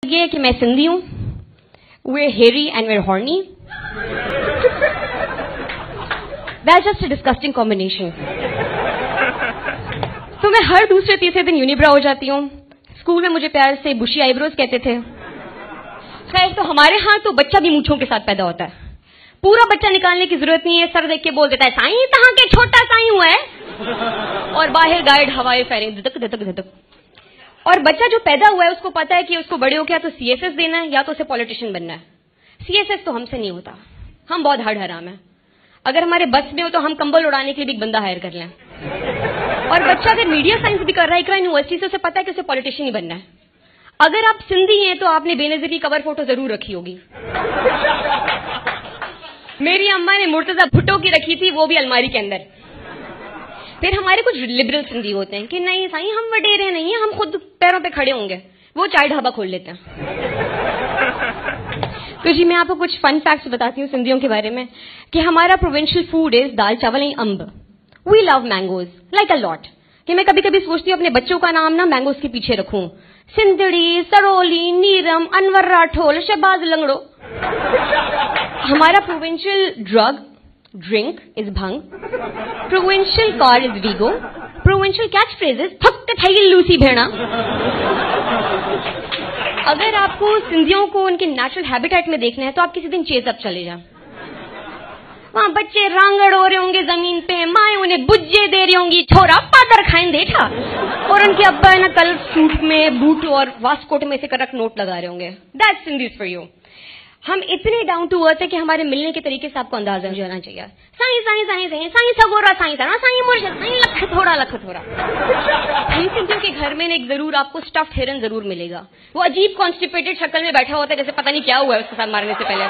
ये है कि मैं सिंधी हूं, we're hairy and we're horny. That's just a disgusting combination. तो मैं हर दूसरे तीसरे दिन यूनिब्रा हो जाती हूँ। स्कूल में मुझे प्यार से बुशी आईब्रोज कहते थे। खैर, तो हमारे यहाँ तो बच्चा भी मूंछों के साथ पैदा होता है। पूरा बच्चा निकालने की जरूरत नहीं है, सर देख के बोल देता है साईं तहां के छोटा साईं हुआ है, और बाहर गाइड हवाएं फेरेंगे धधक धधक धधक। और बच्चा जो पैदा हुआ है उसको पता है कि उसको बड़े होकर या तो सीएसएस देना है या तो उसे पॉलिटिशियन बनना है। सीएसएस तो हमसे नहीं होता, हम बहुत हार्ड हराम है। अगर हमारे बस में हो तो हम कंबल उड़ाने के लिए भी एक बंदा हायर कर लें। और बच्चा अगर मीडिया साइंस भी कर रहा है इकरा यूनिवर्सिटी से, उसे पता है कि उसे पॉलिटिशियन ही बनना है। अगर आप सिंधी हैं तो आपने बेनजीर की कवर फोटो जरूर रखी होगी। मेरी अम्मा ने मुर्तजा भुट्टो की रखी थी, वो भी अलमारी के अंदर। फिर हमारे कुछ लिबरल सिंधी होते हैं कि नहीं साईं हम वडेरे नहीं है, हम खुद पैरों पे खड़े होंगे, वो चाय ढाबा खोल लेते हैं। तो जी मैं आपको कुछ फन फैक्ट्स बताती हूँ सिंधियों के बारे में कि हमारा provincial food is dal chawal and amb. We love mangoes like a lot, कि मैं कभी कभी सोचती हूँ अपने बच्चों का नाम ना मैंगोज के पीछे रखूं। सिंदड़ी, सरोली, नीरम, अनवर राठौल, शहबाज लंगड़ो। हमारा provincial drink is bhang, provincial car is Vigo, provincial catch phrase is फक्त थई लूसी भेड़ा। अगर आपको सिंधियों को उनके नेचुरल हैबिटेट में देखना है तो आप किसी दिन चेज़अप चले जाओ। वहां बच्चे रांगड़ हो रहे होंगे जमीन पे, माए उन्हें बुज्जे दे रही होंगी, छोरा पादर खाइन देखा, और उनके अब्बा ना कल सूट में बूट और वास्कोट में से करक नोट लगा रहे होंगे। That's Sindhis for you. हम इतने डाउन टू अर्थ है कि हमारे मिलने के तरीके से आपको अंदाजा हो जाना चाहिए। साईं साईं साईं साईं साईं सगोरा साईं साईं साईं मुर्शिद साईं लख थोड़ा। हम सिंधियों के घर में एक जरूर आपको स्टफ्ड हिरन जरूर मिलेगा। वो अजीब कॉन्स्टिपेटेड शक्ल में बैठा होता है जैसे पता नहीं क्या हुआ है उसके साथ मारने से पहले।